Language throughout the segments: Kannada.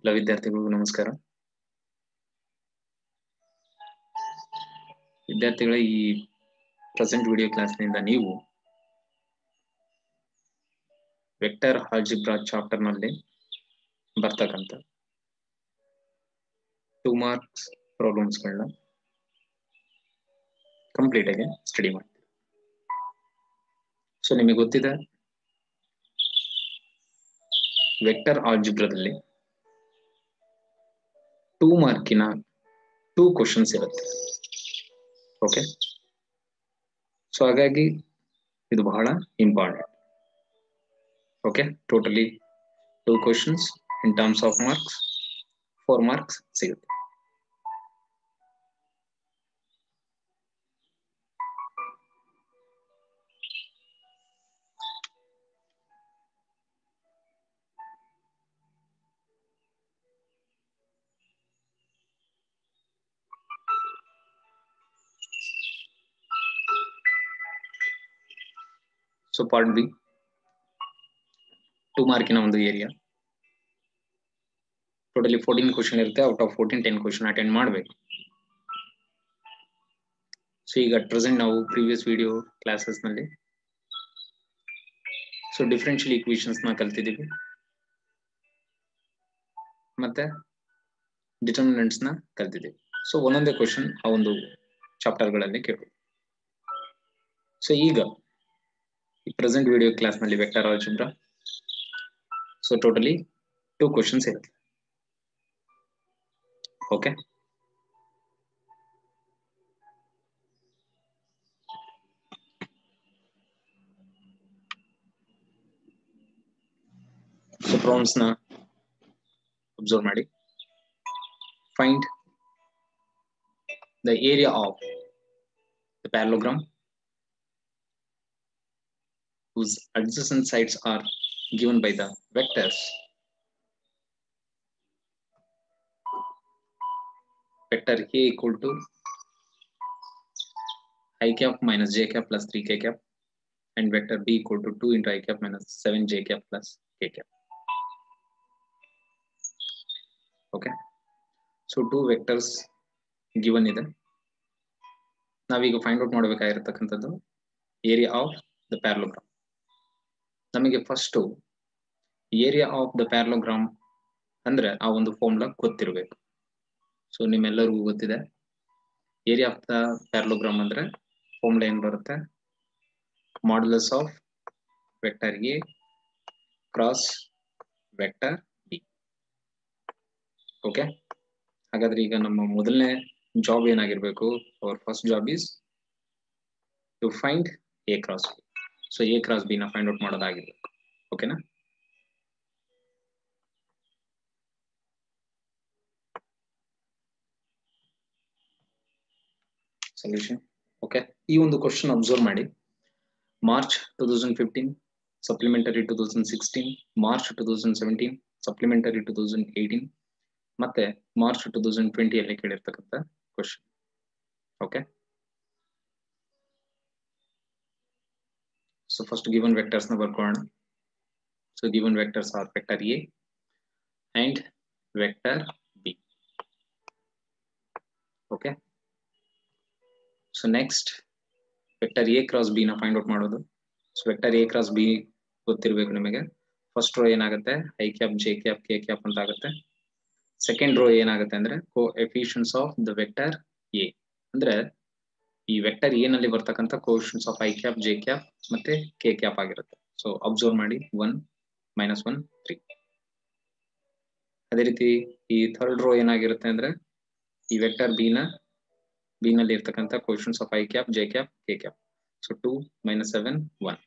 ಎಲ್ಲ ವಿದ್ಯಾರ್ಥಿಗಳಿಗೂ ನಮಸ್ಕಾರ. ವಿದ್ಯಾರ್ಥಿಗಳ ಈ ಪ್ರೆಸೆಂಟ್ ವಿಡಿಯೋ ಕ್ಲಾಸ್ನಿಂದ ನೀವು ವೆಕ್ಟರ್ ಆಲ್ಜಿಬ್ರಾ ಚಾಪ್ಟರ್ ನಲ್ಲಿ ಬರ್ತಕ್ಕಂಥ 2 ಮಾರ್ಕ್ಸ್ ಪ್ರಾಬ್ಲಮ್ಸ್ ಗಳನ್ನ ಕಂಪ್ಲೀಟ್ ಆಗಿ ಸ್ಟಡಿ ಮಾಡ್ತೀವಿ. ಸೊ ನಿಮಗೆ ಗೊತ್ತಿದೆ ವೆಕ್ಟರ್ ಆಲ್ಜಿಬ್ರಾದಲ್ಲಿ 2 ಮಾರ್ಕಿನ 2 ಕ್ವಶನ್ಸ್ ಇರುತ್ತೆ. ಓಕೆ, ಸೊ ಹಾಗಾಗಿ ಇದು ಬಹಳ important. Okay, totally 2 questions in terms of marks 4 marks ಸಿಗುತ್ತೆ. ಸೊ ಪಾರ್ಟ್ ಬಿ 2 ಮಾರ್ಕಿನ ಒಂದು ಏರಿಯಾ, ಟೋಟಲಿ 14 ಕ್ವಶನ್ ಇರುತ್ತೆ. ಔಟ್ ಆಫ್ 14 10 ಕ್ವಶನ್ ಅಟೆಂಡ್ ಮಾಡಬೇಕು. ಸೊ ಈಗ ಅಟ್ ಪ್ರೆಸೆಂಟ್ ನಾವು ಪ್ರೀವಿಯಸ್ ವಿಡಿಯೋ ಕ್ಲಾಸಸ್ ನಲ್ಲಿ ಸೊ ಡಿಫರೆನ್ಷಿಯಲ್ ಈಕ್ವೇಷನ್ಸ್ ನ ಕಲ್ತಿದ್ದೀವಿ, ಮತ್ತೆ ಡಿಟರ್ಮಿನೆಂಟ್ಸ್ ನ ಕಲ್ತಿದ್ದೀವಿ. ಸೊ ಒಂದೊಂದೇ ಕ್ವಶನ್ ಆ ಒಂದು ಚಾಪ್ಟರ್ ಗಳಲ್ಲಿ ಕೇಳೋದು. ಸೊ ಈಗ ಈ ಪ್ರೆಸೆಂಟ್ ವಿಡಿಯೋ ಕ್ಲಾಸ್ ನಲ್ಲಿ vector algebra so totally 2 questions ಇರುತ್ತೆ. ಓಕೆ, ಸೊ ಪ್ರಾಬ್ಲಮ್ಸ್ ನ ಅಬ್ಸರ್ವ್ ಮಾಡಿ. Find the area of the parallelogram whose adjacent sides are given by the vectors vector A equal to I cap minus j cap plus 3k cap and vector B equal to 2 into I cap minus 7j cap plus k cap. Okay, so 2 vectors given ಇದೆ. ನಾವೀಗ ಫೈಂಡ್ ಔಟ್ ಮಾಡಬೇಕಾಗಿರತಕ್ಕಂಥದ್ದು ಏರಿಯಾ ಆಫ್ ದ ಪ್ಯಾರಲೋಗ್ರಾಮ್. ನಮಗೆ first area of the parallelogram ಅಂದ್ರೆ ಆ ಒಂದು ಫಾರ್ಮುಲಾ ಗೊತ್ತಿರಬೇಕು. ಸೊ ನಿಮ್ಮೆಲ್ಲರಿಗೂ ಗೊತ್ತಿದೆ ಏರಿಯಾ ಆಫ್ ದ ಪ್ಯಾರಲೋಗ್ರಾಮ್ ಅಂದ್ರೆ ಫಾರ್ಮುಲಾ ಏನ್ ಬರುತ್ತೆ, modulus of vector A cross vector B. Okay, ಹಾಗಾದ್ರೆ ಈಗ ನಮ್ಮ ಮೊದಲನೇ ಜಾಬ್ ಏನಾಗಿರ್ಬೇಕು, our first job is to find A cross B. So A cross B ನ ಫೈಂಡ್ ಔಟ್ ಮಾಡೋದಾಗಿರ್ಬೇಕು. ಓಕೆನಾ? ಸೊಲ್ಯೂಷನ್. ಓಕೆ, ಈ ಒಂದು ಕ್ವಶನ್ ಅಬ್ಸರ್ವ್ ಮಾಡಿ. ಮಾರ್ಚ್ 2015 ಸಪ್ಲಿಮೆಂಟರಿ 2016, ಮಾರ್ಚ್ 2017 ಸಪ್ಲಿಮೆಂಟರಿ 2018 ಮತ್ತೆ ಮಾರ್ಚ್ 2020 ಅಲ್ಲಿ ಕೇಳಿರ್ತಕ್ಕಂಥ question. Okay, so first given vectors ನ ಬರ್ಕೊಳ್ಳೋಣ. So given vectors are vector A and vector B. Okay, so next vector A cross B ನ ಫೈಂಡ್ ಔಟ್ ಮಾಡೋದು. So vector A cross B ಗೊತ್ತಿರಬೇಕು ನಿಮಗೆ. ಫಸ್ಟ್ ರೋ ಏನಾಗುತ್ತೆ, I cap J cap K cap ಅಂತ ಆಗುತ್ತೆ. ಸೆಕೆಂಡ್ ರೋ ಏನಾಗುತ್ತೆ ಅಂದ್ರೆ coefficients of the vector A, ಅಂದ್ರೆ ಈ ವೆಕ್ಟರ್ ಎ ನಲ್ಲಿ ಬರ್ತಕ್ಕಂಥ coefficients of I cap J cap ಮತ್ತೆ ಕೆ ಕ್ಯಾಪ್ ಆಗಿರುತ್ತೆ. ಸೊ ಅಬ್ಸರ್ವ್ ಮಾಡಿ 1 -1 3. ಅದೇ ರೀತಿ ಈ ಥರ್ಡ್ ರೋ ಏನಾಗಿರುತ್ತೆ ಅಂದ್ರೆ ಈ ವೆಕ್ಟರ್ ಬಿ ನಲ್ಲಿ ಇರ್ತಕ್ಕಂಥ coefficients of I cap J cap K cap. So 2 - 7 1.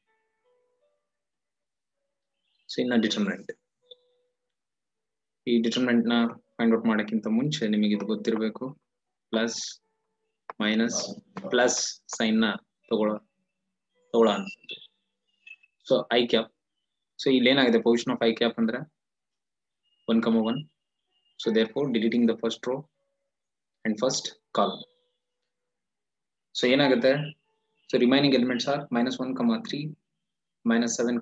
So ಇನ್ನ ಡಿಟರ್ಮಿನೆಂಟ್. ಈ ಡಿಟರ್ಮಿನೆಂಟ್ ನ ಫೈಂಡ್ ಔಟ್ ಮಾಡಕ್ಕಿಂತ ಮುಂಚೆ ನಿಮಗೆ ಇದು ಗೊತ್ತಿರಬೇಕು, ಪ್ಲಸ್ ಮೈನಸ್ ಪ್ಲಸ್ ಸೈನ್ ನ ತಗೊಳ ಅಂತ. ಸೊ ಐ ಕ್ಯಾಪ್, ಸೊ ಇಲ್ಲಿ ಏನಾಗಿದೆ ಪೊಸಿಷನ್ ಆಫ್ ಐ ಕ್ಯಾಪ್ ಅಂದ್ರೆ 1, 1. So therefore deleting the first row and first column. So ಏನಾಗುತ್ತೆ, so remaining elements are -1, 3, -7,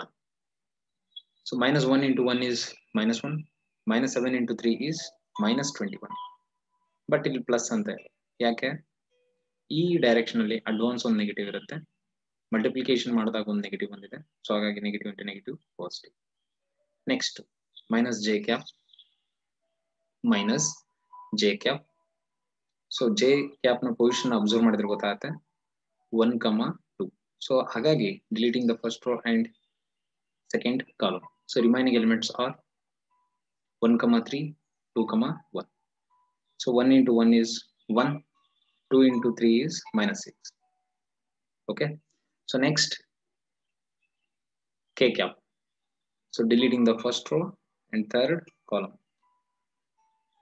1. So -1 into 1 is -1, minus 7 into 3 is minus 21. But ಇಲ್ಲಿ ಪ್ಲಸ್ ಅಂತ ಇದೆ. ಯಾಕೆ? ಈ ಡೈರೆಕ್ಷನ್ ಅಲ್ಲಿ ಅಡ್ವಾನ್ಸ್ ಒಂದು ನೆಗೆಟಿವ್ ಇರುತ್ತೆ, ಮಲ್ಟಿಪ್ಲಿಕೇಶನ್ ಮಾಡಿದಾಗ ಒಂದು ನೆಗೆಟಿವ್ ಬಂದಿದೆ, ಸೊ ಹಾಗಾಗಿ negative into negative positive. Next minus J cap minus J cap. So J cap ನ ಪೊಸಿಷನ್ ಅಬ್ಸರ್ವ್ ಮಾಡಿದ್ರೆ ಗೊತ್ತಾಗುತ್ತೆ 1,2. ಸೊ ಹಾಗಾಗಿ deleting the first row and second column. So remaining elements are 1,3, 2,1. So 1 into 1 is 1, 2 into 3 is minus 6. Okay. So next K cap. So deleting the first row and third column.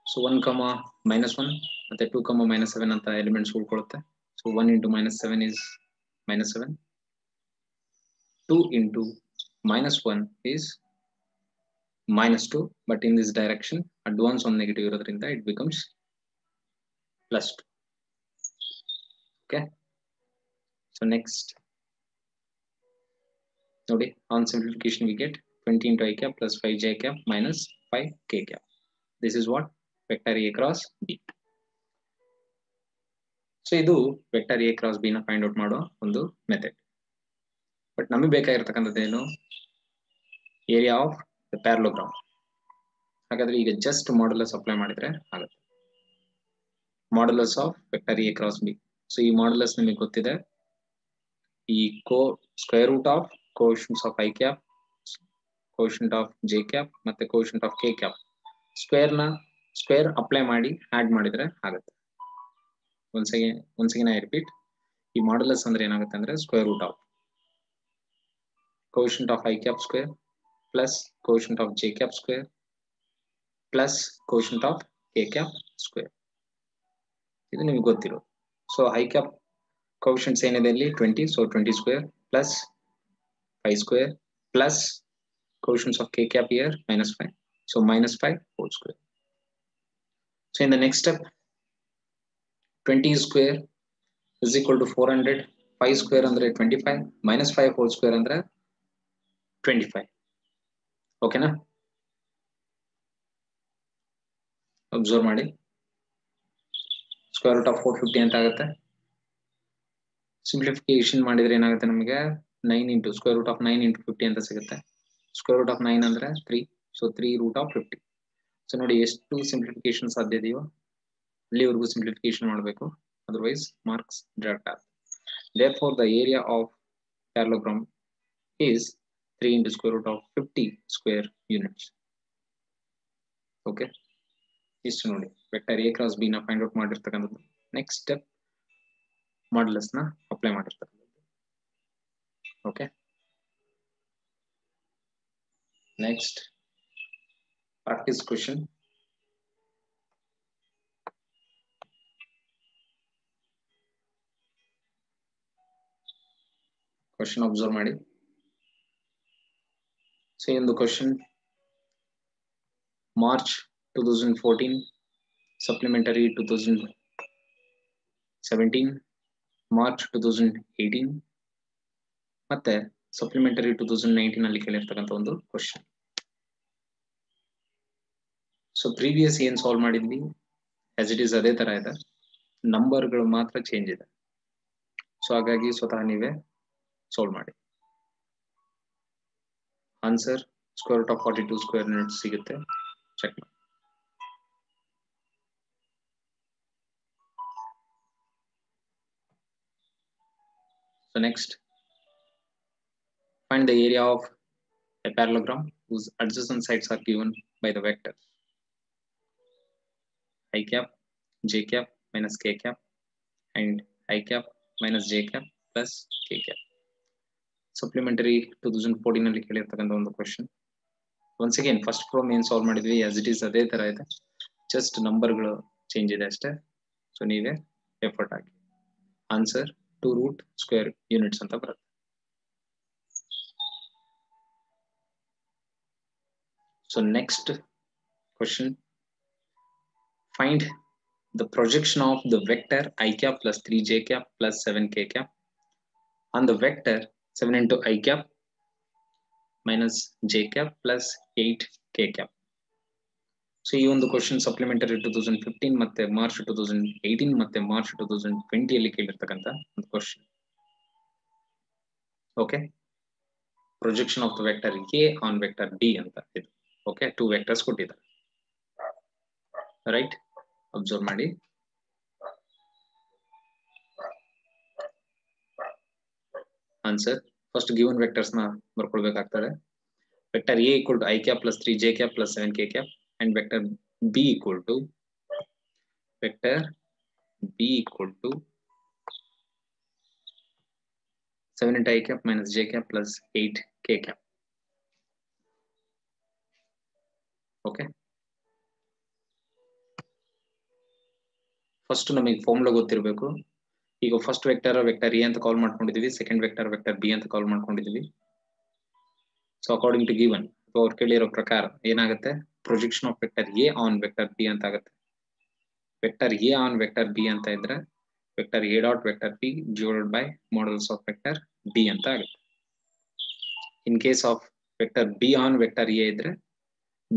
So 1 comma minus 1 and 2 comma minus 7 anta elements ಉಳ್ಕೊಳ್ಳುತ್ತೆ. So 1 into minus 7 is minus 7. 2 into minus 1 is minus 2, but in this direction advance on negative irodrinda it becomes plus 2. Okay. So next, nodi on simplification we get 20 into I cap plus 5 j cap minus 5 k cap. This is what vector A cross B. So idu vector A cross B na find out ಮಾಡೋ ಒಂದು ಮೆಥಡ್. ಬಟ್ ನಮಗೆ ಬೇಕಾಗಿರತಕ್ಕಂಥದ್ದು ಏನು? Area of the parallelogram. ಹಾಗಾದ್ರೆ ಈಗ ಜಸ್ಟ್ ಮಾಡ್ಯುಲಸ್ ಅಪ್ಲೈ ಮಾಡಿದ್ರೆ ಆಗುತ್ತೆ. Modulus of vector A cross B. So ಈ ಮಾಡ್ಯುಲಸ್ ನಿಮಗೆ ಗೊತ್ತಿದೆ, ಈ square root of coefficients of I cap, coefficient of J cap ಮತ್ತೆ coefficient of K cap square apply ಮಾಡಿ ಆಡ್ ಮಾಡಿದ್ರೆ ಆಗುತ್ತೆ. once again I repeat, ಈ ಮಾಡ್ಯುಲಸ್ ಅಂದ್ರೆ ಏನಾಗುತ್ತೆ ಅಂದ್ರೆ square root of coefficient of I cap square plus coefficient of J cap square plus coefficient of K cap square. ಇದು ನಿಮಗೆ ಗೊತ್ತಿರೋದು. ಸೊ ಐ ಕ್ಯಾಪ್ ಕೋಎಫಿಷಿಯಂಟ್ಸ್ ಏನಿದೆ ಇಲ್ಲಿ 20, so 20 square plus 5 square plus coefficients of k cap here minus 5, so minus 5 whole square. So in the next step, 20 square is equal to 400, 5 square andre 25 minus 5 whole square andre 25. Okay na? Observe ಮಾಡಿ. Square root of 450 ಅಂತ ಆಗುತ್ತೆ. ಸಿಂಪ್ಲಿಫಿಕೇಶನ್ ಮಾಡಿದ್ರೆ ಏನಾಗುತ್ತೆ ನಮಗೆ 9 into square root of 9 into 50 ಅಂತ ಸಿಗುತ್ತೆ. ಸ್ಕ್ವೇರ್ ರೂಟ್ ಆಫ್ 9 ಅಂದ್ರೆ 3, ಸೊ 3 root of 50. ಸೊ ನೋಡಿ ಎಷ್ಟು ಸಿಂಪ್ಲಿಫಿಕೇಶನ್ ಸಾಧ್ಯ ಇದೆಯೋ ಅಲ್ಲಿವರೆಗೂ ಸಿಂಪ್ಲಿಫಿಕೇಶನ್ ಮಾಡಬೇಕು, ಅದರ್ವೈಸ್ ಮಾರ್ಕ್ಸ್ ಡಿಡಕ್ಟ್ ಆಗುತ್ತೆ. therefore the area of parallelogram is 3 into square root of 50 square units. Okay, ಇಷ್ಟು ನೋಡಿ ವೆಕ್ಟರ್ ಎ ಕ್ರಾಸ್ ಬಿ ನ ಫೈಂಡ್ ಔಟ್ ಮಾಡಿರ್ತಕ್ಕಂಥದ್ದು. ನೆಕ್ಸ್ಟ್ ಸ್ಟೆಪ್ ಮಾಡ್ಯುಲಸ್ ನ ಅಪ್ಲೈ ಮಾಡಿರ್ತಕ್ಕಂಥದ್ದು. Okay, next practice question. Question observe ಮಾಡಿ. ಸೊ ಒಂದು ಕ್ವೆಶ್ಚನ್, ಮಾರ್ಚ್ 2014 supplementary 2017, ಮಾರ್ಚ್ 2018 ಮತ್ತೆ ಸಪ್ಲಿಮೆಂಟರಿ 2019 ಅಲ್ಲಿ ಕೇಳಿರ್ತಕ್ಕಂಥ ಒಂದು ಕ್ವಶನ್. ಸೊ ಪ್ರೀವಿಯಸ್ ಏನ್ ಸಾಲ್ವ್ ಮಾಡಿದ್ವಿ ಆಸ್ ಇಟ್ ಈಸ್ ಅದೇ ತರ ಇದೆ, ನಂಬರ್ಗಳು ಮಾತ್ರ ಚೇಂಜ್ ಇದೆ. ಸೊ ಹಾಗಾಗಿ ಸ್ವತಃ ನೀವೇ ಸಾಲ್ವ್ ಮಾಡಿ. Answer square root of 42 square units ಸಿಗುತ್ತೆ, ಚೆಕ್ ಮಾಡಿ. So next, find the area of a parallelogram whose adjacent sides are given by the vectors I cap, j cap minus k cap and I cap minus j cap plus k cap. Supplementary 2014 ಅಲ್ಲಿ ಕೇಳಿರ್ತಕ್ಕಂಥ ಒಂದು question. Once again first from ಏನ್ ಸಾಲ್ವ್ ಮಾಡಿದ್ವಿ ಆಸ್ ಇಟ್ ಈಸ್ ಅದೇ ತರ ಇದೆ, ಜಸ್ಟ್ ನಂಬರ್ಗಳು ಚೇಂಜ್ ಇದೆ ಅಷ್ಟೇ. ಸೊ ನೀವೇ ಎಫರ್ಟ್ ಹಾಕಿ. ಆನ್ಸರ್ 2 root square units ಅಂತ ಬರುತ್ತೆ. So next question, find the projection of the vector I cap plus 3j cap plus 7k cap on the vector 7 into I cap minus j cap plus 8k cap. So ಈ ಒಂದು ಕ್ವಶನ್ ಸಪ್ಲಿಮೆಂಟರಿ 2015 ಮತ್ತೆ ಮಾರ್ಚ್ 2018 ಮತ್ತೆ ಮಾರ್ಚ್ 2020 ಅಲ್ಲಿ ಕೇಳಿರ್ತಕ್ಕಂಥ ಒಂದು question. Okay, projection of the vector A on vector B ಅಂತ ಇದು. ಓಕೆ, 2 ವೆಕ್ಟರ್ಸ್ ಕೊಟ್ಟಿದ್ದಾರೆ, ರೈಟ್? ಅಬ್ಸರ್ವ್ ಮಾಡಿ. ಆನ್ಸರ್ ಫಸ್ಟ್ ಗಿವನ್ ವೆಕ್ಟರ್ಸ್ ನ ಬರ್ಕೊಳ್ಬೇಕಾಗ್ತದೆ. Vector A equal to I cap plus 3 J cap plus 7 K cap and vector B equal to 7 into I cap minus J cap plus 8 K cap. Okay. First ನಮಗೆ ಫಾರ್ಮುಲಾ ಗೊತ್ತಿರಬೇಕು. ಈಗ ಫಸ್ಟ್ ವೆಕ್ಟರ್ ಎ ಅಂತ ಕಾಲ್ ಮಾಡ್ಕೊಂಡಿದೀವಿ, ಸೆಕೆಂಡ್ ವೆಕ್ಟರ್ ಬಿ ಅಂತ ಕಾಲ್ ಮಾಡ್ಕೊಂಡಿದೀವಿ. ಸೊ ಅಕಾರ್ಡಿಂಗ್ ಟು ಗಿವನ್ ಅವ್ರು ಕೇಳಿರೋ ಪ್ರಕಾರ ಏನಾಗುತ್ತೆ, projection of vector A on vector B ಅಂತ ಆಗುತ್ತೆ. Vector A on vector B ಅಂತ ಇದ್ರೆ vector A dot vector B divided by models of vector B ಅಂತ ಆಗುತ್ತೆ. In case of vector B on vector A ಇದ್ರೆ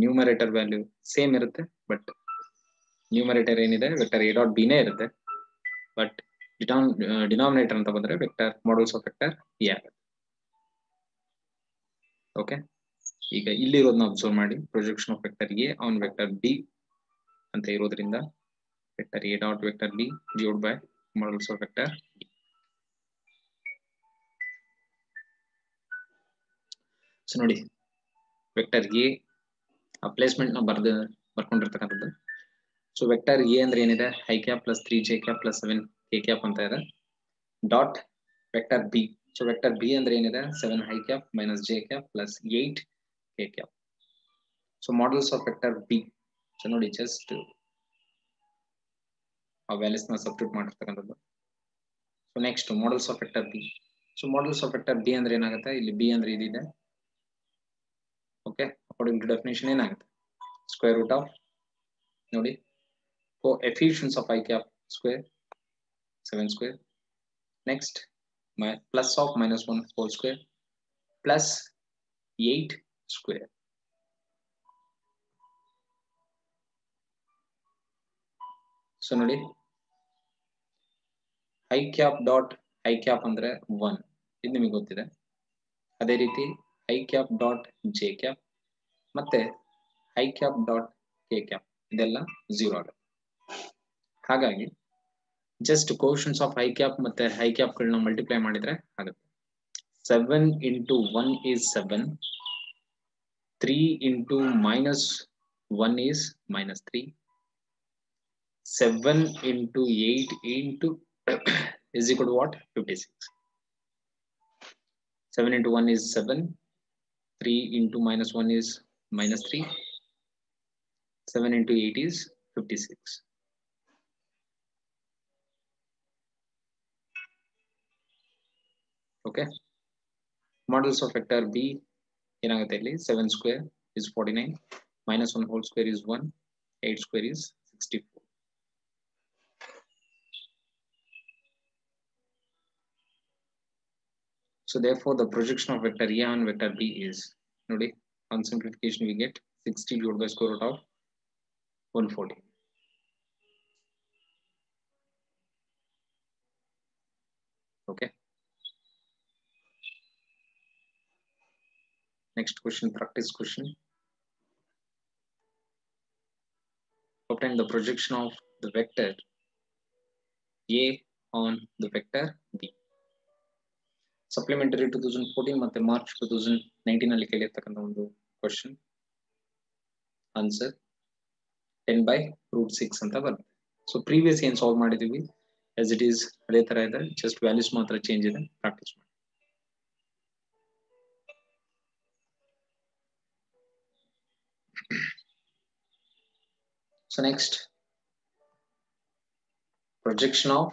ನ್ಯೂಮರೇಟರ್ ವ್ಯಾಲ್ಯೂ ಸೇಮ್ ಇರುತ್ತೆ, ಬಟ್ ನ್ಯೂಮರೇಟರ್ ಏನಿದೆ ವೆಕ್ಟರ್ ಎ ಡಾಟ್ ಬಿನೇ ಇರುತ್ತೆ, ಬಟ್ ಡಿನಾಮಿನೇಟರ್ ಅಂತ ಬಂದ್ರೆ vector models of vector A ಆಗುತ್ತೆ. ಓಕೆ, ಈಗ ಇಲ್ಲಿರೋದನ್ನ ಅಬ್ಸರ್ವ್ ಮಾಡಿ. Projection of vector A on vector B ಅಂತ ಇರೋದ್ರಿಂದ vector A dot vector B divide by models of vector B. So ನೋಡಿ, ವೆಕ್ಟರ್ ಎ ಪ್ಲೇಸ್ಮೆಂಟ್ ನ ಬರ್ಕೊಂಡಿರ್ತಕ್ಕಂಥದ್ದು. ಸೊ ವೆಕ್ಟರ್ ಎ ಅಂದ್ರೆ ಏನಿದೆ, I cap plus 3 J cap plus 7 K cap ಅಂತ ಇದೆ. Dot vector B, so vector B ಅಂದ್ರೆ ಏನಿದೆ, 7 I cap minus J cap plus 8 K cap. So modulus of vector B, so ನೋಡಿ ಜಸ್ಟ್ ಆ ವ್ಯಾಲ್ಯೂಸ್ ನ ಸಬ್ಸ್ಟಿಟ್ಯೂಟ್ ಮಾಡಿರ್ತಕ್ಕಂಥದ್ದು. So next models of vector B. So modulus of vector B ಅಂದ್ರೆ ಏನಾಗುತ್ತೆ, ಇಲ್ಲಿ ಬಿ ಅಂದ್ರೆ ಇದಿದೆ. ಓಕೆ, ಅಕಾರ್ಡಿಂಗ್ ಟು ಡೆಫಿನೇಷನ್ ಏನಾಗುತ್ತೆ, ಸ್ಕ್ವೇರ್ ರೂಟ್ ಆಫ್ ನೋಡಿ coefficients of I cap square 7 square, next plus of minus 1 whole square plus 8 square. So ನೋಡಿ I cap dot I cap ಅಂದ್ರೆ 1 ಇದು ನಿಮಗೆ ಗೊತ್ತಿದೆ. ಅದೇ ರೀತಿ I cap dot J cap ಮತ್ತೆ I cap dot K cap ಇದೆಲ್ಲ 0 ಆಗುತ್ತೆ. ಹಾಗಾಗಿ just quotients of I cap ಮತ್ತೆ ಐ ಕ್ಯಾಪ್ ಗಳನ್ನ ಮಲ್ಟಿಪ್ಲೈ ಮಾಡಿದ್ರೆ ಆಗುತ್ತೆ. 7 into 1 is 7, 3 into minus 1 is minus 3, 7 into 8 into is equal to what, 56. 7 into 1 is 7, 3 into minus 1 is minus 3, 7 into 8 is 56. Okay, models of vector b ಏನಾಗುತ್ತೆ ಇಲ್ಲಿ, 7 square is 49, minus 1 whole square is 1, 8 square is 64. So therefore the projection of vector a on vector b is, ನೋಡಿ on simplification we get 60 divided by square root of 140. Okay, next question, practice question. Obtain the projection of the vector a on the vector b. Supplementary 2014 ಮತ್ತೆ ಮಾರ್ಚ್ 2019 ಅಲ್ಲಿ ಕೇಳಿರ್ತಕ್ಕಂಥ ಒಂದು ಕ್ವಶನ್. ಆನ್ಸರ್ 10/√6 ಅಂತ ಬರುತ್ತೆ. ಸೊ ಪ್ರೀವಿಯಸ್ ಏನ್ ಸಾಲ್ವ್ ಮಾಡಿದೀವಿ as it is ಅದೇ ತರ ಇದೆ, ಜಸ್ಟ್ ವ್ಯಾಲ್ಯೂಸ್ ಮಾತ್ರ ಚೇಂಜ್ ಇದೆ. ಪ್ರಾಕ್ಟೀಸ್ ಮಾಡಿ. So next, projection of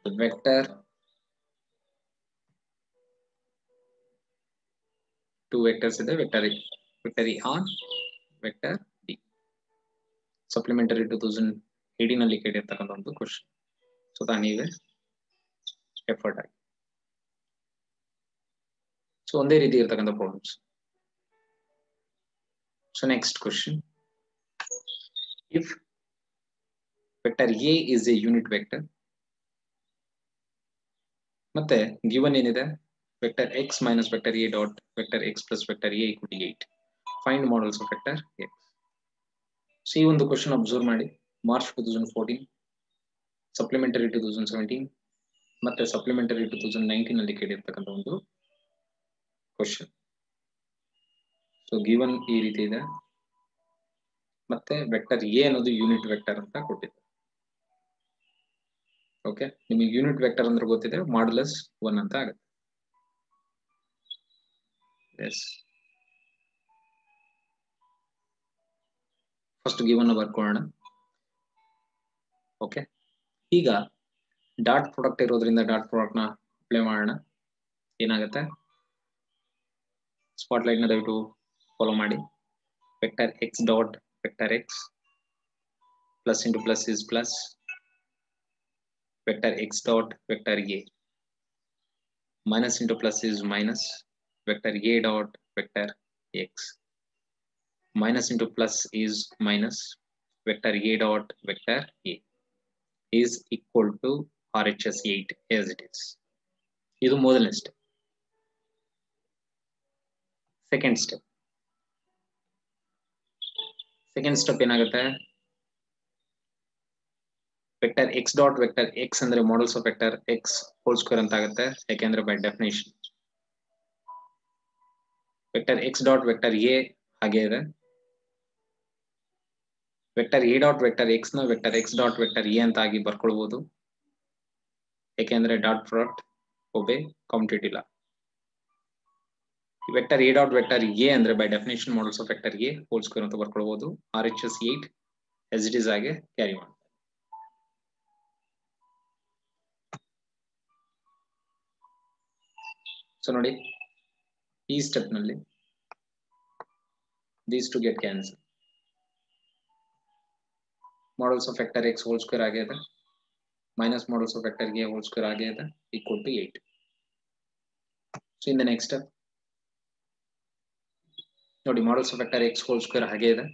the vector, two vectors ಇದೆ, vector A on vector B. Supplementary 2018 ಅಲ್ಲಿ ಕೇಳಿರ್ತಕ್ಕಂಥ ಒಂದು ಕ್ವಶನ್. ಸೊ ತಾನೀವೇ ಎಫರ್ಟ್ ಆಗಿ, ಸೊ ಒಂದೇ ರೀತಿ ಇರ್ತಕ್ಕಂಥ problems. So next question, if vector A is a unit vector ಮತ್ತೆ given ಏನಿದೆ vector x minus vector A dot vector x plus vector A equal to 8, find models of vector x. So ಈ ಒಂದು ಕ್ವಶನ್ ಅಬ್ಸರ್ವ್ ಮಾಡಿ, ಮಾರ್ಚ್ 2014, ಸಪ್ಲಿಮೆಂಟರಿ 2017 ಮತ್ತೆ ಸಪ್ಲಿಮೆಂಟರಿ 2019 ಅಲ್ಲಿ ಕೇಳಿರ್ತಕ್ಕಂಥ ಒಂದು ಕ್ವಶನ್. ಸೊ ಗಿವನ್ ಈ ರೀತಿ ಇದೆ, ಮತ್ತೆ ವೆಕ್ಟರ್ ಎ ಅನ್ನೋದು ಯೂನಿಟ್ ವೆಕ್ಟರ್ ಅಂತ ಕೊಟ್ಟಿದೆ. ಓಕೆ, ನಿಮಗೆ ಯೂನಿಟ್ ವೆಕ್ಟರ್ ಅಂದ್ರೆ ಗೊತ್ತಿದೆ, ಮಾಡ್ಯುಲಸ್ 1 ಅಂತ ಆಗುತ್ತೆ. ಎಸ್, ಫಸ್ಟ್ ಗಿವನ್ ಬರ್ಕೊಳ್ಳೋಣ. ಓಕೆ, ಈಗ ಡಾಟ್ ಪ್ರಾಡಕ್ಟ್ ಇರೋದ್ರಿಂದ ಡಾಟ್ ಪ್ರಾಡಕ್ಟ್ ನ ಅಪ್ಲೈ ಮಾಡೋಣ. ಏನಾಗುತ್ತೆ, ಸ್ಪಾಟ್ಲೈಟ್ ನ ದಯವಿಟ್ಟು ಫಾಲೋ ಮಾಡಿ. Vector X dot vector X, plus into plus is plus, vector X dot vector A, minus into plus is minus, vector A dot vector x, minus into plus is minus, vector A dot vector A is equal to RHS 8 as it is. ಇದು ಮೊದಲನೇ ಸ್ಟೆಪ್. ಸೆಕೆಂಡ್ ಸ್ಟೆಪ್ ಏನಾಗುತ್ತೆ, vector X dot vector X ಅಂದ್ರೆ modulus of vector X whole square ಅಂತ ಆಗುತ್ತೆ, ಯಾಕೆಂದ್ರೆ by definition vector X dot vector A ಹಾಗೆ ಇದೆ. Vector A dot vector X ನ vector X dot vector A ಅಂತ ಆಗಿ ಬರ್ಕೊಳ್ಬಹುದು, ಯಾಕೆಂದ್ರೆ ಡಾಟ್ ಪ್ರಾಡಕ್ಟ್ ಒಬೆ ಕಮ್ಯುಟೇಟಿವ್ ಇಲ್ಲ. Vector A dot vector A ಅಂದ್ರೆ by definition modulus of vector A whole square ಅಂತ ಬರ್ಕೊಳ್ಬಹುದು. RHS 8 as it is ಆಗಿ ಕ್ಯಾರಿ ಮಾಡಿ. ಸೊ ನೋಡಿ, ಈ ಸ್ಟೆಪ್ ನಲ್ಲಿ these two get cancel. Models of vector x whole square ಆಗಿದೆ, minus models of vector a whole square ಆಗಿದೆ, equal to 8. So in the next step ನೋಡಿ, models of vector x whole square ಹಾಗೆ ಇದೆ,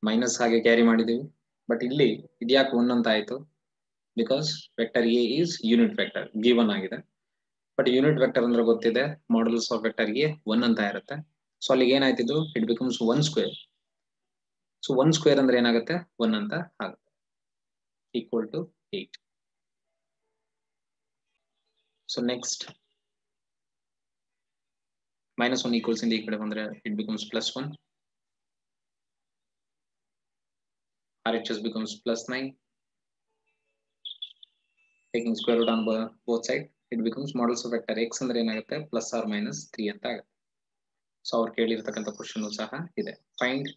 ಮೈನಸ್ ಹಾಗೆ ಕ್ಯಾರಿ ಮಾಡಿದೀವಿ. ಬಟ್ ಇಲ್ಲಿ ಇದ್ಯಾಕೆ 1 ಅಂತ ಆಯ್ತು, because vector A is unit vector given ಆಗಿದೆ. ಬಟ್ ಯೂನಿಟ್ ವೆಕ್ಟರ್ ಅಂದ್ರೆ ಗೊತ್ತಿದೆ, ಮಾಡಲ್ಸ್ ಆಫ್ ವೆಕ್ಟರ್ ಗೆ 1 ಅಂತ ಇರುತ್ತೆ. ಸೊ ಅಲ್ಲಿಗೆ ಏನಾಯ್ತಿದ್ದು, it becomes 1 square. So 1 square ಅಂದ್ರೆ ಏನಾಗುತ್ತೆ, 1 ಅಂತ ಆಗುತ್ತೆ, equal to 8. So next -1 equals ಇಂದ ಈ ಕಡೆ ಬಂದ್ರೆ it becomes +1, RHS becomes +9, taking square root on both sides, it becomes models of vector x ಅಂದ್ರೆ ಏನಾಗುತ್ತೆ, +or-3 ಅಂತ ಆಗುತ್ತೆ. ಸೊ ಅವ್ರು ಕೇಳಿರ್ತಕ್ಕಂಥ ಕ್ವಶನ್ ಸಹ ಇದೆ, find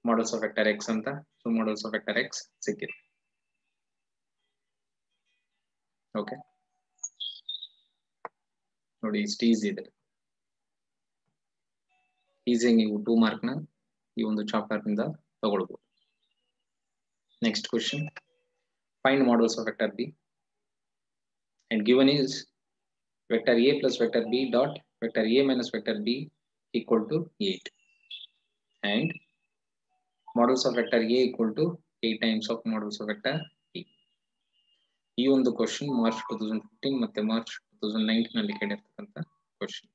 modulus of vector X ಅಂತ. So modulus of vector X ಸಿಕ್ಕಿದೆ. ಓಕೆ ನೋಡಿ, ಇಷ್ಟು ಈಸಿ ಇದೆ. ಈಸಿಯಾಗಿ ನೀವು 2 ಮಾರ್ಕ್ ನ ಈ ಒಂದು ಚಾಪ್ಟರ್ ನಿಂದ ತಗೊಳ್ಬಹುದು. Next question, find modulus of vector B and given is vector a plus vector b dot vector a minus vector b equal to 8, and models of vector a equal to 8 times of models of vector b. ಈ ಒಂದು ಕ್ವಶನ್ ಮಾರ್ಚ್ 2015 ಮತ್ತೆ ಮಾರ್ಚ್ 2019 ನಲ್ಲಿ ಕೇಳಿರ್ತಕ್ಕಂಥ ಕ್ವಶನ್.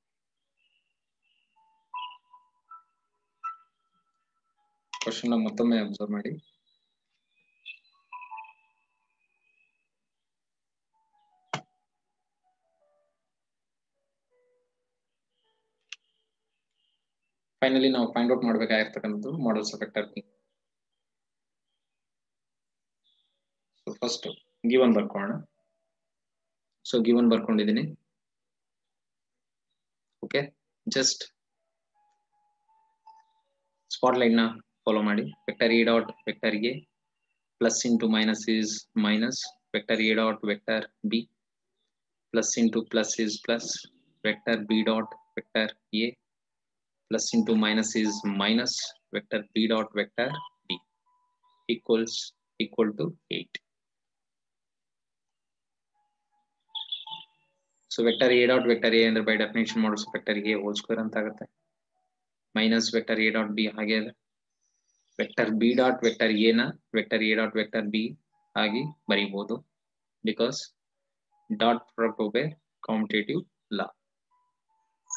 ಕ್ವಶನ್ ಮತ್ತೊಮ್ಮೆ ಅಬ್ಸರ್ವ್ ಮಾಡಿ. ಫೈನಲಿ ನಾವು ಫೈಂಡ್ ಔಟ್ ಮಾಡಬೇಕಾಗಿರ್ತಕ್ಕಂಥದ್ದು modulus of vector B. So first given ಬರ್ಕೊಳ್ಳೋಣ. ಸೊ ಗಿವನ್ ಬರ್ಕೊಂಡಿದ್ದೀನಿ. ಓಕೆ, ಜಸ್ಟ್ ಸ್ಪಾಟ್ ಲೈನ್ ನ ಫಾಲೋ ಮಾಡಿ. Vector A dot vector A, plus into minus is minus, vector A dot vector B, plus into plus is plus, vector B dot vector A, plus into minus is minus, vector b dot vector b equal to 8. So vector a dot vector a ಅಂದ್ರೆ by definition models of vector a whole square ಅಂತ ಆಗುತ್ತೆ. Minus vector A dot B ಹಾಗೆ ಇದೆ. Vector B dot vector A ನ vector A dot vector B ಆಗಿ ಬರೀಬಹುದು, because dot product obey commutative law.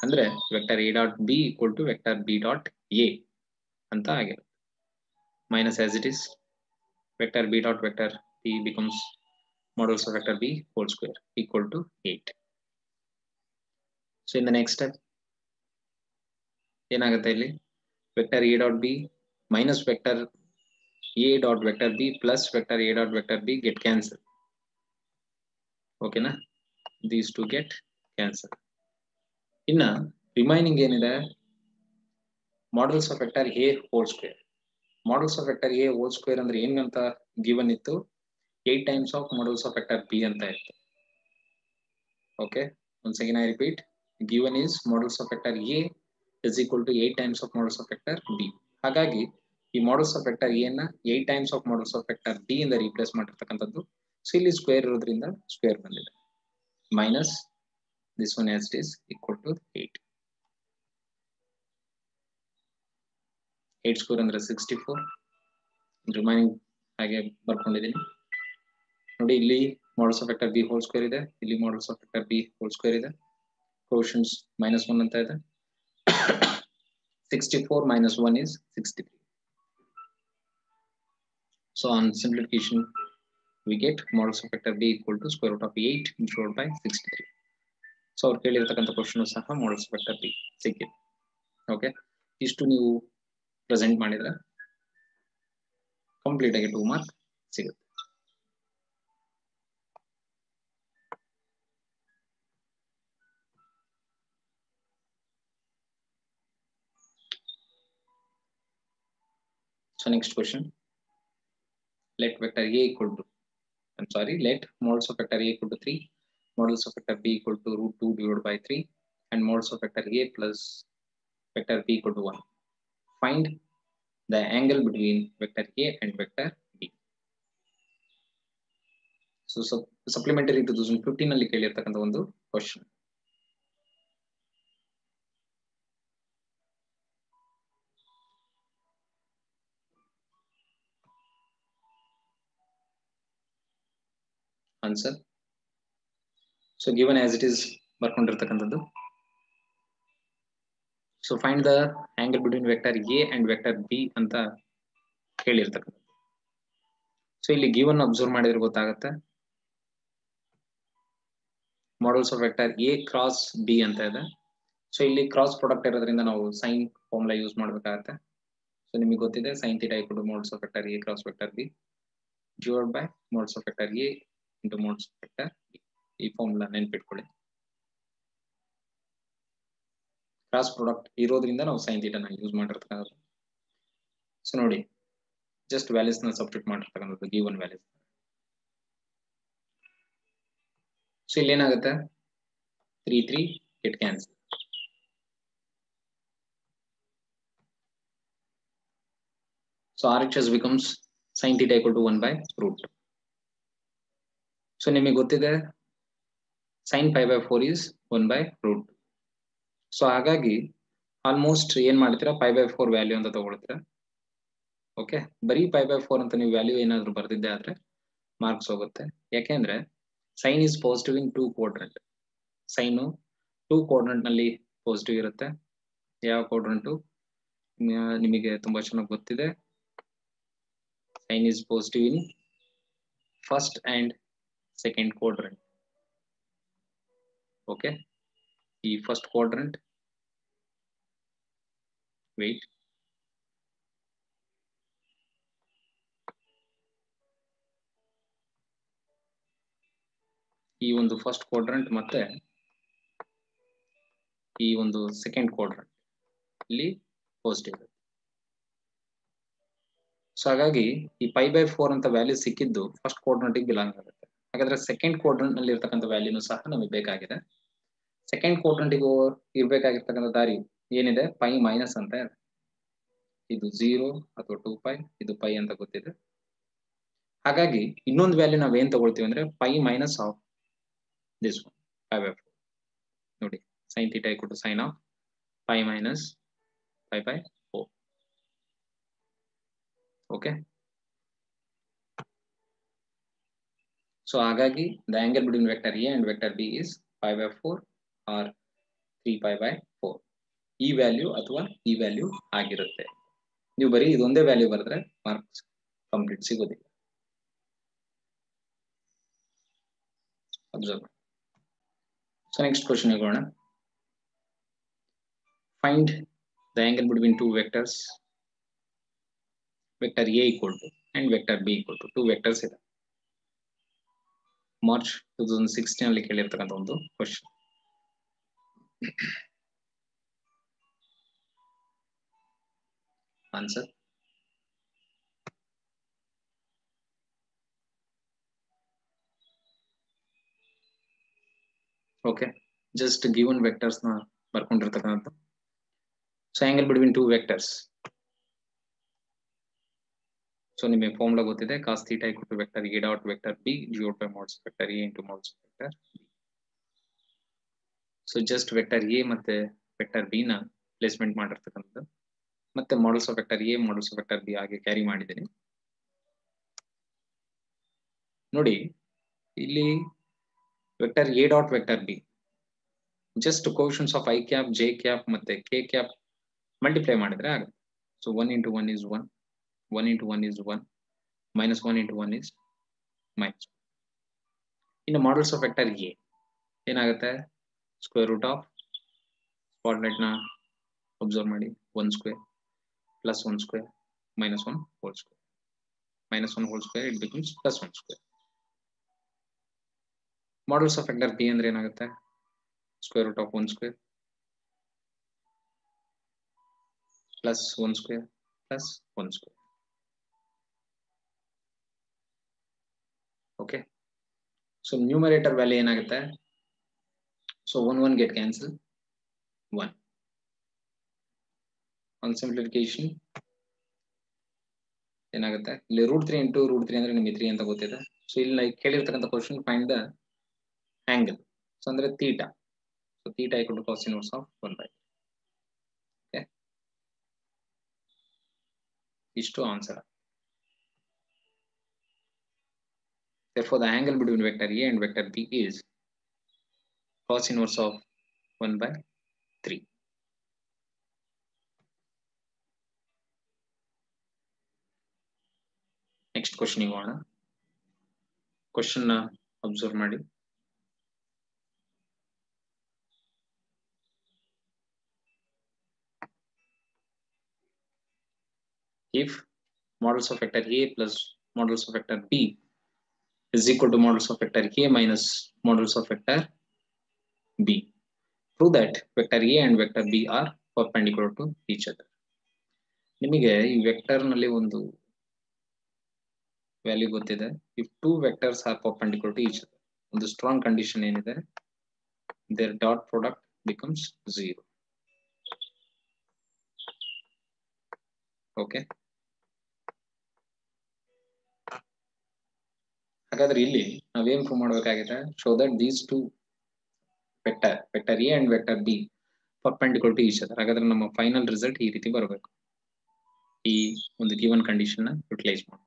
ಅಂದ್ರೆ vector A dot B equal to vector B dot A ಅಂತ ಆಗಿರುತ್ತೆ. Minus as it is vector B dot vector B becomes modulus of vector b whole square equal to 8. So in the next step ಏನಾಗುತ್ತೆ ಇಲ್ಲಿ vector a dot b minus vector a dot vector b plus vector a dot vector b get cancelled. Okay na, these two get cancelled. ಇನ್ನ ರಿಮೈನಿಂಗ್ ಏನಿದೆ modulus of vector a whole square. Modulus of vector a whole square ಅಂದ್ರೆ ಏನಂತ ಗಿವನ್ ಇತ್ತು, 8 times of modulus of vector b ಅಂತ ಇತ್ತು. Okay, once again I repeat, given is modulus of vector a is equal to 8 times of modulus of vector b. ಹಾಗಾಗಿ ಈ modulus of vector a ನ 8 times of modulus of vector b ಇಂದ ರೀಪ್ಲೇಸ್ ಮಾಡಿರ್ತಕ್ಕಂಥದ್ದು. ಸೊ ಇಲ್ಲಿ ಸ್ಕ್ವೇರ್ ಇರೋದ್ರಿಂದ ಸ್ಕ್ವೇರ್ ಬಂದಿದೆ, minus this one as it is equal to 8. 8 square ಅಂದ್ರೆ 64. ರಿಮೈನಿಂಗ್ ಹಾಗೆ ಬರ್ಕೊಂಡಿದ್ದೀನಿ ನೋಡಿ. ಇಲ್ಲಿ modulus of vector b whole square ಇದೆ, ಇಲ್ಲಿ modulus of vector b whole square ಇದೆ, ಕೋಶನ್ಸ್ -1 ಅಂತ ಇದೆ. 64 minus 1 is 63. So on simplification we get modulus of vector b equal to square root of 8 divided by 63. So ಅವ್ರು ಕೇಳಿರ್ತಕ್ಕಂಥ ಕ್ವಶನ್ ಸಹ modulus of vector b ಸಿಕ್ಕಿದೆ. ಓಕೆ, ಇಷ್ಟು ನೀವು ಪ್ರೆಸೆಂಟ್ ಮಾಡಿದ್ರೆ ಕಂಪ್ಲೀಟ್ ಆಗಿ 2 ಮಾರ್ಕ್ ಸಿಗುತ್ತೆ. So next question, let vector a equal to, let modulus of vector a equal to 3, modulus of vector b equal to root 2 divided by 3, and modulus of vector a plus vector b equal to 1. Find the angle between vector a and vector b. So supplementary 2015 ನಲ್ಲಿ ಕೇಳಿರ್ತಕ್ಕಂಥ ಒಂದು question. Answer. So given as it is ಬರ್ಕೊಂಡಿರ್ತಕ್ಕಂಥದ್ದು. So find the angle between vector a and vector b ಅಂತ ಹೇಳಿರ್ತಕ್ಕಂಥದ್ದು. ಸೊ ಇಲ್ಲಿ ಗಿವನ್ ಅಬ್ಸರ್ವ್ ಮಾಡಿದ್ರೆ ಗೊತ್ತಾಗುತ್ತೆ, modulus of vector a cross b ಅಂತ ಇದೆ. ಸೊ ಇಲ್ಲಿ ಕ್ರಾಸ್ ಪ್ರಾಡಕ್ಟ್ ಇರೋದ್ರಿಂದ ನಾವು ಸೈನ್ ಫಾರ್ಮುಲಾ ಯೂಸ್ ಮಾಡಬೇಕಾಗುತ್ತೆ. ಸೊ ನಿಮಗೆ ಗೊತ್ತಿದೆ sin theta equal to modulus of vector a cross vector b divided by modulus of vector a into modulus of vector b. ಈ ಫಾರ್ಮುಲಾ ನೆನಪಿಟ್ಕೊಳ್ಳಿ. ಕ್ರಾಸ್ ಪ್ರಾಡಕ್ಟ್ ಇರೋದ್ರಿಂದ ನಾವು sin theta ನ ಯೂಸ್ ಮಾಡಿರ್ತಕ್ಕಂಥದ್ದು. ಸೊ ನೋಡಿ, ಜಸ್ಟ್ ವ್ಯಾಲ್ಯೂಸ್ ನ ಸಬ್ಸ್ಟಿಟ್ಯೂಟ್ ಮಾಡಿರ್ತಕ್ಕಂಥದ್ದು ಗಿವನ್ ವ್ಯಾಲ್ಯೂಸ್. ಸೊ ಇಲ್ಲಿ ಏನಾಗುತ್ತೆ, 3 3 get cancel. So RHS becomes sin theta equal to 1 by root. So ನಿಮಗೆ ಗೊತ್ತಿದೆ sin pi by 4 is 1 by root. So ಹಾಗಾಗಿ ಆಲ್ಮೋಸ್ಟ್ ಏನ್ ಮಾಡ್ತೀರಾ, pi by 4 ವ್ಯಾಲ್ಯೂ ಅಂತ ತಗೊಳ್ತೀರಾ. ಓಕೆ, ಬರೀ pi by 4 ಅಂತ ನೀವು ವ್ಯಾಲ್ಯೂ ಏನಾದ್ರು ಬರ್ದಿದ್ದೆ ಆದ್ರೆ ಮಾರ್ಕ್ಸ್ ಹೋಗುತ್ತೆ. ಯಾಕೆಂದ್ರೆ sine is positive in 2 quadrant. Sine 2 quadrant ನಲ್ಲಿ ಪಾಸಿಟಿವ್ ಇರುತ್ತೆ. ಯಾವ ಕ್ವಾಡ್ರೆಂಟು ನಿಮಗೆ ತುಂಬಾ ಚೆನ್ನಾಗಿ ಗೊತ್ತಿದೆ, sin is positive in first and second quadrant. Okay, the first quadrant, wait, ಈ ಒಂದು ಫಸ್ಟ್ ಕ್ವಾಡ್ರೆಂಟ್ ಮತ್ತೆ ಈ ಒಂದು ಸೆಕೆಂಡ್ ಕ್ವಾಡ್ರೆಂಟ್ ಇಲ್ಲಿ ಪಾಸಿಟಿವ್ ಇರುತ್ತೆ. ಸೊ ಹಾಗಾಗಿ ಈ pi by 4 ಅಂತ ವ್ಯಾಲ್ಯೂ ಸಿಕ್ಕಿದ್ದು ಫಸ್ಟ್ ಕ್ವಾಡ್ರೆಂಟ್ ಗೆ ಬಿಲಾಂಗ್ ಆಗುತ್ತೆ. ಹಾಗಾದ್ರೆ ಸೆಕೆಂಡ್ ಕ್ವಾಡ್ರೆಂಟ್ ನಲ್ಲಿ ಇರತಕ್ಕಂಥ ವ್ಯಾಲ್ಯೂನು ಸಹ ನಮಗೆ ಬೇಕಾಗಿದೆ. ಸೆಕೆಂಡ್ ಕ್ವಾಡ್ರೆಂಟ್ ಗೆ ಇರಬೇಕಾಗಿರ್ತಕ್ಕಂಥ ದಾರಿ ಏನಿದೆ, pi ಮೈನಸ್ ಅಂತ ಇದೆ. ಇದು 0 ಅಥವಾ 2π, ಇದು pi ಅಂತ ಗೊತ್ತಿದೆ. ಹಾಗಾಗಿ ಇನ್ನೊಂದು ವ್ಯಾಲ್ಯೂ ನಾವ್ ಏನ್ ತಗೊಳ್ತೀವಿ ಅಂದ್ರೆ pi minus of this one, pi by 4. ನೋಡಿ, sin theta equal to sin of pi minus 5/4. Okay. So ಹಾಗಾಗಿ the angle between vector A and vector B is 5/4 or 3π/4. ಈ ವ್ಯಾಲ್ಯೂ ಅಥವಾ ಈ ವ್ಯಾಲ್ಯೂ ಆಗಿರುತ್ತೆ. ನೀವು ಬರೀ ಇದೊಂದೇ ವ್ಯಾಲ್ಯೂ ಬರೆದ್ರೆ ಮಾರ್ಕ್ಸ್ ಕಂಪ್ಲೀಟ್ ಸಿಗೋದಿಲ್ಲ. ಅಬ್ಸರ್ವ್. So next question ಹೋಗೋಣ. Find the angle between two vectors. Vector A equal to and vector B equal to. Two vectors ಇದೆ. ಮಾರ್ಚ್ 2016 ಅಲ್ಲಿ ಕೇಳಿರ್ತಕ್ಕಂಥ ಒಂದು question. Answer. Okay, just given vectors ನ ಬರ್ಕೊಂಡಿರ್ತಕ್ಕಂಥ. So angle between two vectors. So ನಿಮಗೆ ಫಾರ್ಮುಲಾ ಗೊತ್ತಿದೆ, cos theta equal to vector A dot vector B divided by mods vector A into mods vector B. So just vector A ಮತ್ತೆ ವೆಕ್ಟರ್ ಬಿ ನ ಪ್ಲೇಸ್ಮೆಂಟ್ ಮಾಡಿರ್ತಕ್ಕಂಥದ್ದು, ಮತ್ತೆ modulus of vector A modulus of vector B ಹಾಗೆ ಕ್ಯಾರಿ ಮಾಡಿದ್ದೀನಿ. ನೋಡಿ ಇಲ್ಲಿ vector A dot vector be just quotients of I cap J cap ಮತ್ತೆ ಕೆ ಕ್ಯಾಪ್ ಮಲ್ಟಿಪ್ಲೈ ಮಾಡಿದ್ರೆ ಆಗುತ್ತೆ. So 1 into 1 is 1, 1 into 1 is 1, minus 1 into 1 is minus 1. ಇನ್ನು ಮಾಡಲ್ಸ್ ಆಫ್ ವೆಕ್ಟರ್ ಎ ಏನಾಗುತ್ತೆ, ಸ್ಕ್ವೇರ್ ರೂಟ್ ಆಫ್ ಸ್ಪಾಟ್ಲೈಟ್ ನ ಅಬ್ಸರ್ವ್ ಮಾಡಿ 1 square plus 1 square minus 1 whole square, minus 1 whole square it becomes plus 1 square. Models of vector B ಅಂದ್ರೆ ಏನಾಗುತ್ತೆ, square root of 1 square plus 1 square plus 1 square. Okay, so numerator value ಏನಾಗುತ್ತೆ, so 1 get cancel 1 on simplification ಏನಾಗುತ್ತೆ, ಇಲ್ಲಿ √3 into √3 ಅಂದ್ರೆ ನಿಮಗೆ 3 ಅಂತ ಗೊತ್ತಿದೆ. ಸೊ ಇಲ್ಲಿ ಕೇಳಿರ್ತಕ್ಕಂಥ question find the angle, so ಅಂದ್ರೆ theta. So theta equal to cos inverse of 1/3. Okay, ಇಷ್ಟು answer. Therefore the angle between vector A and vector B is cos inverse of 1/3. Next question ಹೋಗೋಣ. ಕ್ವಶನ್ ನ ಅಬ್ಸರ್ವ್ ಮಾಡಿ. If modulus of vector A plus modulus of vector B is equal to modulus of vector A minus modulus of vector B, prove that vector A and vector B are perpendicular to each other. ನಿಮಗೆ ಈ ವೆಕ್ಟರ್ ನಲ್ಲಿ ಒಂದು ವ್ಯಾಲ್ಯೂ ಗೊತ್ತಿದೆ. if two vectors are perpendicular to each other, ಒಂದು ಸ್ಟ್ರಾಂಗ್ ಕಂಡೀಷನ್ ಏನಿದೆ, their dot product becomes 0. Okay, ಹಾಗಾದ್ರೆ ಇಲ್ಲಿ ನಾವೇನ್ ಪ್ರೂವ್ ಮಾಡಬೇಕಾಗಿದೆ, show that these two vector A and vector B perpendicular to each other. ಹಾಗಾದ್ರೆ ನಮ್ಮ ಫೈನಲ್ ರಿಸಲ್ಟ್ ಈ ರೀತಿ ಬರಬೇಕು, ಈ ಒಂದು ಗಿವನ್ ಕಂಡೀಷನ್ ನ ಯುಟಿಲೈಸ್ ಮಾಡಿ.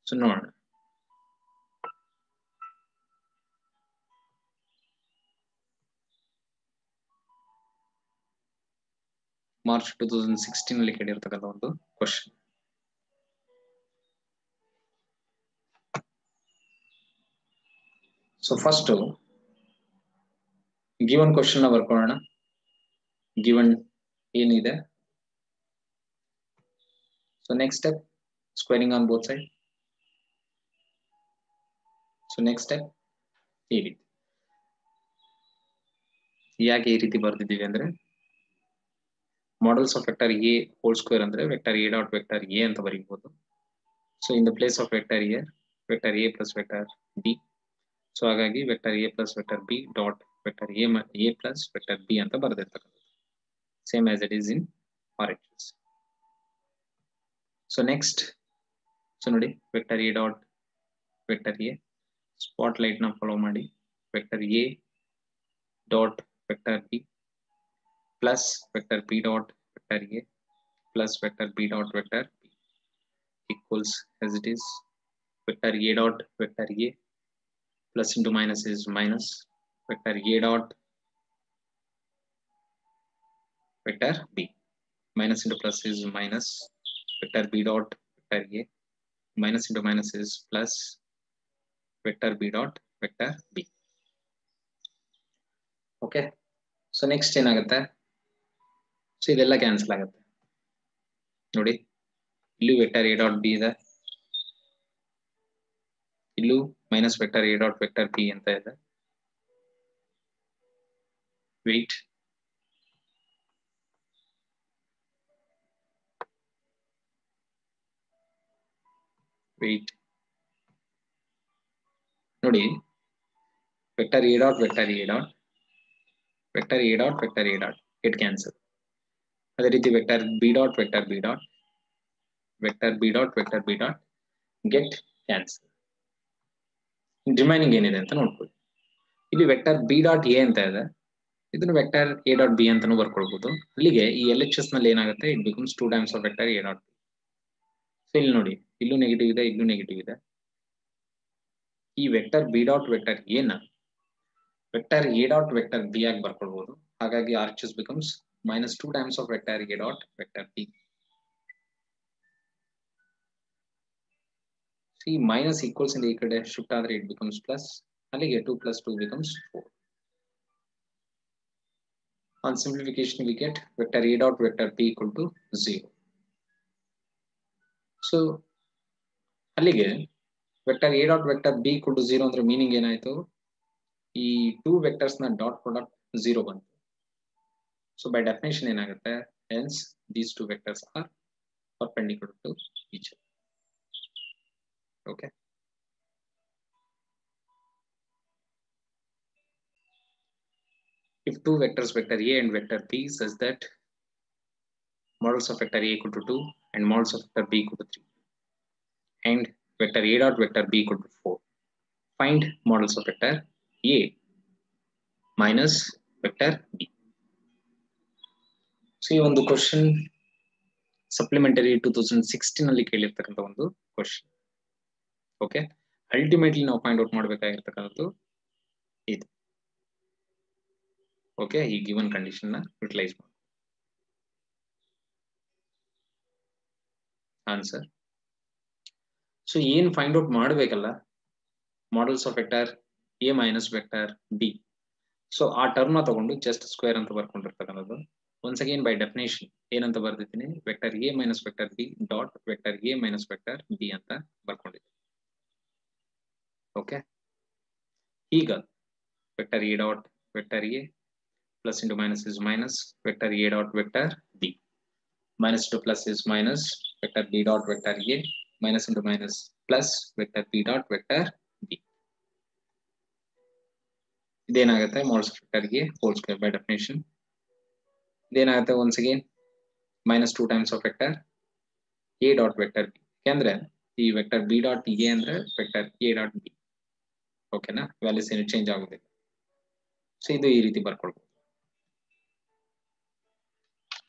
ಸೊ ನೋಡೋಣ. ಮಾರ್ಚ್ 2016 ಅಲ್ಲಿ ಕೇಳಿರ್ತಕ್ಕಂಥ ಒಂದು question. So first given question ನ ಬರ್ಕೊಳ್ಳೋಣ. ಗಿವನ್ ಏನಿದೆ, so next step squaring on both side. So next step ಈ ರೀತಿ. ಯಾಕೆ ಈ ರೀತಿ ಬರ್ದಿದ್ದೀವಿ ಅಂದ್ರೆ, models of vector A whole square ಅಂದ್ರೆ vector A dot vector A ಅಂತ ಬರೀಬಹುದು. So in the place of vector A, vector A plus vector B. So ಹಾಗಾಗಿ vector A plus vector B dot vector A plus vector B ಅಂತ ಬರೆದಿರ್ತಕ್ಕಂಥದ್ದು, same as it is in RHS. So next, so ನೋಡಿ vector A dot vector A, spotlight ನ ಫಾಲೋ ಮಾಡಿ vector A dot vector B, plus vector b dot vector a plus vector b dot vector b equals as it is vector a dot vector a plus into minus is minus vector a dot vector b minus into plus is minus vector b dot vector a minus into minus is plus vector b dot vector b. Okay, so next ಏನಾಗುತ್ತೆ, ಸೊ ಇದೆಲ್ಲ ಕ್ಯಾನ್ಸಲ್ ಆಗುತ್ತೆ ನೋಡಿ. ಇಲ್ಲೂ ವೆಕ್ಟರ್ ಎ ಡಾಟ್ ಬಿ ಇದೆ, ಇಲ್ಲೂ minus vector A dot vector B ಅಂತ ಇದೆ. ವೇಟ್, ವೇಟ್ ನೋಡಿ, vector A dot vector A dot vector A dot vector A dot get cancel. ಅದೇ ರೀತಿ vector B dot vector B dot vector B dot vector B dot get cancel. Remaining ಏನಿದೆ ಅಂತ ನೋಡ್ಕೊಳ್ಳಿ. ಇಲ್ಲಿ ವೆಕ್ಟರ್ ಬಿ ಡಾಟ್ ಎ ಅಂತ ಇದೆ, ಇದನ್ನು ವೆಕ್ಟರ್ ಎ ಡಾಟ್ ಬಿ ಅಂತಾನು ಬರ್ಕೊಳ್ಬಹುದು. ಅಲ್ಲಿಗೆ ಈ ಎಲ್ ಎಚ್ ಎಸ್ ನಲ್ಲಿ ಏನಾಗುತ್ತೆ, it becomes 2 times of vector A dot B. So ಇಲ್ಲಿ ನೋಡಿ, ಇಲ್ಲೂ ನೆಗೆಟಿವ್ ಇದೆ, ಇಲ್ಲೂ ನೆಗೆಟಿವ್ ಇದೆ. ಈ vector B dot vector A ನ vector A dot vector B ಆಗಿ ಬರ್ಕೊಳ್ಬಹುದು. ಹಾಗಾಗಿ R H S becomes minus 2 times of vector a dot vector b. See, minus equals in the equal shift other it becomes plus. Allige 2 plus 2 becomes 4. On simplification we get vector a dot vector b equal to 0. So allige vector a dot vector b equal to 0 andre meaning enayitu, ee two vectors na dot product 0 bantu. So by definition ಏನಾಗುತ್ತೆ, hence these two vectors are perpendicular to each other. Okay. If two vectors vector a and vector b such that modulus of vector a equal to 2 and modulus of vector b equal to 3 and vector a dot vector b equal to 4, find modulus of vector a minus vector b. So ಈ ಒಂದು ಕ್ವಶನ್ ಸಪ್ಲಿಮೆಂಟರಿ 2016 ನಲ್ಲಿ ಕೇಳಿರ್ತಕ್ಕಂಥ ಒಂದು ಕ್ವಶನ್. ಓಕೆ, ಅಲ್ಟಿಮೇಟ್ಲಿ ನಾವು ಫೈಂಡ್ ಔಟ್ ಮಾಡಬೇಕಾಗಿರ್ತಕ್ಕಂಥದ್ದು ಇದು. ಓಕೆ, ಈ ಗಿವನ್ ಕಂಡೀಷನ್ ನ ಯುಟಿಲೈಸ್ ಮಾಡಿ ಆನ್ಸರ್. ಸೊ ಏನ್ ಫೈಂಡ್ ಔಟ್ ಮಾಡಬೇಕಲ್ಲ, models of vector A minus vector B. So ಆ ಟರ್ಮ್ ನ ತಗೊಂಡು ಜಸ್ಟ್ ಸ್ಕ್ವೇರ್ ಅಂತ ಬರ್ಕೊಂಡಿರ್ತಕ್ಕಂಥದ್ದು. once again by definition ಏನಂತ ಬರ್ದಿದ್ದೀನಿ, vector A minus vector B dot vector A minus vector B ಅಂತ ಬರ್ಕೊಂಡಿದ್ದೀನಿ. ಓಕೆ, ಈಗ vector A dot vector A plus into minus is minus vector A dot vector B minus into plus is minus vector b dot vector a minus into minus plus vector b dot vector b. ಇದೇನಾಗುತ್ತೆ, modulus of vector a whole square by definition. ಇದೇನಾಗುತ್ತೆ, once again minus 2 times of vector a dot vector b. ಯಾಕಂದ್ರೆ ಈ ವೆಕ್ಟರ್ b dot a ಅಂದ್ರೆ ವೆಕ್ಟರ್ a dot b. ಓಕೆನಾ, ವ್ಯಾಲ್ಯೂಸ್ ಏನು ಚೇಂಜ್ ಆಗುದಿಲ್ಲ. ಸೊ ಇದು ಈ ರೀತಿ ಬರ್ಕೊಳ್ಬಹುದು.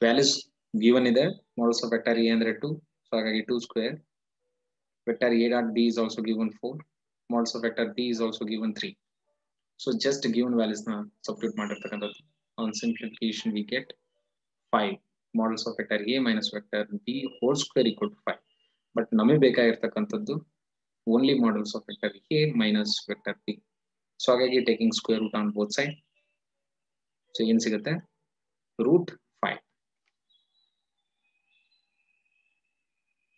ವ್ಯಾಲ್ಯೂಸ್ given ಇದೆ, modulus of vector a ಅಂದ್ರೆ 2, so ಹಾಗಾಗಿ 2 square. Vector a dot b is also given 4, modulus of vector b is also given 3. So just given values na substitute ಮಾಡಿರ್ತಕ್ಕಂಥದ್ದು. On simplification we get 5 modulus of vector a minus vector b whole square equal to 5. But ನಮಗೆ ಬೇಕಾಗಿರ್ತಕ್ಕಂಥದ್ದು only modulus of vector a minus vector b. So ಹಾಗಾಗಿ taking square root on both side. So ಏನು ಸಿಗುತ್ತೆ, root 5.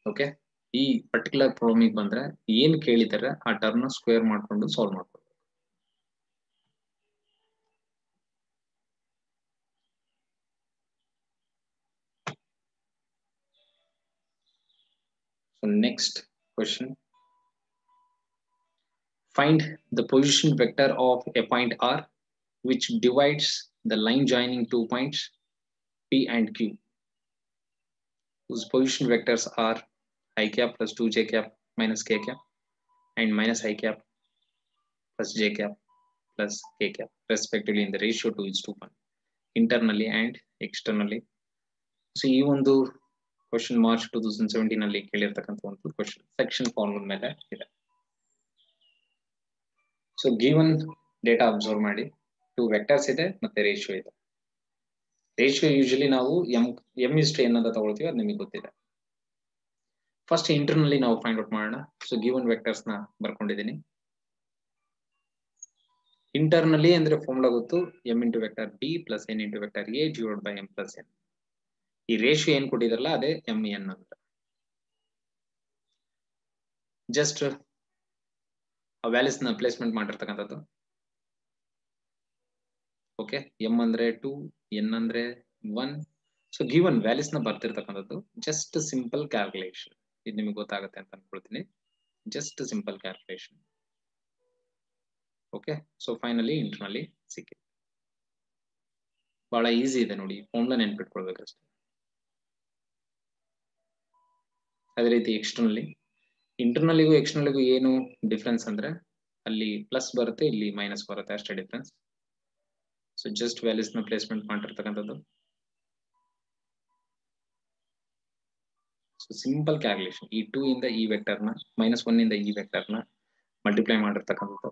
ಓಕೆ, ಈ ಪರ್ಟಿಕ್ಯುಲರ್ ಪ್ರಾಬ್ಲಮ್ ಬಂದ್ರೆ ಏನ್ ಕೇಳಿದಾರೆ ಆ ಟರ್ಮ್ ನ ಸ್ಕ್ವೇರ್ ಮಾಡ್ಕೊಂಡು ಸಾಲ್ವ್ ಮಾಡ್ಕೊಳ್ಳಿ. So next question, find the position vector of a point R which divides the line joining 2 points P and Q, whose position vectors are I cap plus 2j cap minus k cap and minus I cap plus j cap plus k cap respectively in the ratio 2:1 internally and externally. So ಈ ಒಂದು ಕ್ವಶನ್ ಮಾರ್ಚ್ 2017 ಅಲ್ಲಿ ಕೇಳಿರ್ತಕ್ಕಂಥ ಒಂದು ಕ್ವಶನ್ ಸೆಕ್ಷನ್ ಫಾರ್ಮುಲಾ ಮೇಲೆ ಇದೆ. ಸೊ ಗಿವನ್ ಡೇಟಾ ಅಬ್ಸರ್ವ್ ಮಾಡಿ, 2 ವೆಕ್ಟರ್ಸ್ ಇದೆ ಮತ್ತೆ ರೇಷಿಯೋ ಇದೆ. ರೇಷಿಯೋ ಯೂಶಲಿ ನಾವು m/n ಅಂತ ತಗೊಳ್ತೀವಿ, ಅದು ನಿಮಗೆ ಗೊತ್ತಿದೆ. ಫಸ್ಟ್ ಇಂಟರ್ನಲ್ಲಿ ನಾವು ಫೈಂಡ್ ಔಟ್ ಮಾಡೋಣ. ಸೊ ಗಿವನ್ ವೆಕ್ಟರ್ಸ್ ನ ಬರ್ಕೊಂಡಿದ್ದೀನಿ. ಇಂಟರ್ನಲ್ಲಿ ಅಂದ್ರೆ ಫಾರ್ಮುಲಾ ಗೊತ್ತು, m into vector b plus n into vector a divided by m plus n. ಈ ರೇಷಿಯೋ ಏನ್ ಕೊಟ್ಟಿದಾರಲ್ಲ ಅದೇ m/n ಅಂತ. ಜಸ್ಟ್ ಆ ವ್ಯಾಲ್ಯೂಸ್ ನ ಪ್ಲೇಸ್ಮೆಂಟ್ ಮಾಡಿರ್ತಕ್ಕಂಥದ್ದು. ಓಕೆ, m ಅಂದ್ರೆ 2, n ಅಂದ್ರೆ 1. ಸೊ ಗಿವನ್ ವ್ಯಾಲ್ಯೂಸ್ ನ ಬರ್ತಿರ್ತಕ್ಕಂಥದ್ದು. ಜಸ್ಟ್ ಸಿಂಪಲ್ ಕ್ಯಾಲ್ಕುಲೇಷನ್, ಇದು ನಿಮಗೆ ಗೊತ್ತಾಗುತ್ತೆ ಅಂತ ಅನ್ಕೊಳ್ತೀನಿ. Just simple calculation. Okay, so finally ಇಂಟರ್ನಲ್ಲಿ ಸಿಕ್ಕಿದೆ. ಬಹಳ ಈಸಿ ಇದೆ ನೋಡಿ, ಫಾರ್ಮುಲಾ ನೆನ್ಪಿಟ್ಕೊಳ್ಬೇಕಷ್ಟೇ. ಅದೇ ರೀತಿ ಎಕ್ಸ್ಟರ್ನಲ್ಲಿ, ಇಂಟರ್ನಲ್ಲಿಗೂ ಎಕ್ಸ್ಟರ್ನಲ್ಲಿಗೂ ಏನು ಡಿಫ್ರೆನ್ಸ್ ಅಂದ್ರೆ ಅಲ್ಲಿ ಪ್ಲಸ್ ಬರುತ್ತೆ, ಇಲ್ಲಿ ಮೈನಸ್ ಬರುತ್ತೆ, ಅಷ್ಟೇ ಡಿಫ್ರೆನ್ಸ್. ಸೊ ಜಸ್ಟ್ ವ್ಯಾಲ್ಯೂಸ್ ನ ಪ್ಲೇಸ್ಮೆಂಟ್ ಮಾಡಿರ್ತಕ್ಕಂಥದ್ದು. ಸೊ ಸಿಂಪಲ್ ಕ್ಯಾಲ್ಕುಲೇಷನ್, ಈ 2 ಇಂದ ಈ ವೆಕ್ಟರ್ ನ -1 ಇಂದ ಈ ವೆಕ್ಟರ್ ನ ಮಲ್ಟಿಪ್ಲೈ ಮಾಡಿರ್ತಕ್ಕಂಥದ್ದು.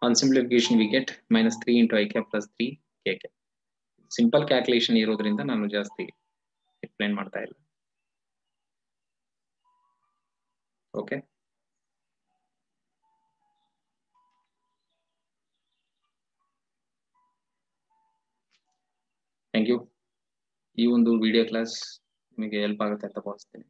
On simplification we get -3 into i cap plus 3 k cap. Simple calculation ಇರೋದ್ರಿಂದ ನಾನು ಜಾಸ್ತಿ ಎಕ್ಸ್ಪ್ಲೈನ್ ಮಾಡ್ತಾ ಇಲ್ಲ. Okay, thank you. ಈ ಒಂದು ವಿಡಿಯೋ ಕ್ಲಾಸ್ ನಿಮಗೆ ಹೆಲ್ಪ್ ಆಗುತ್ತೆ ಅಂತ ಭಾವಿಸ್ತೀನಿ.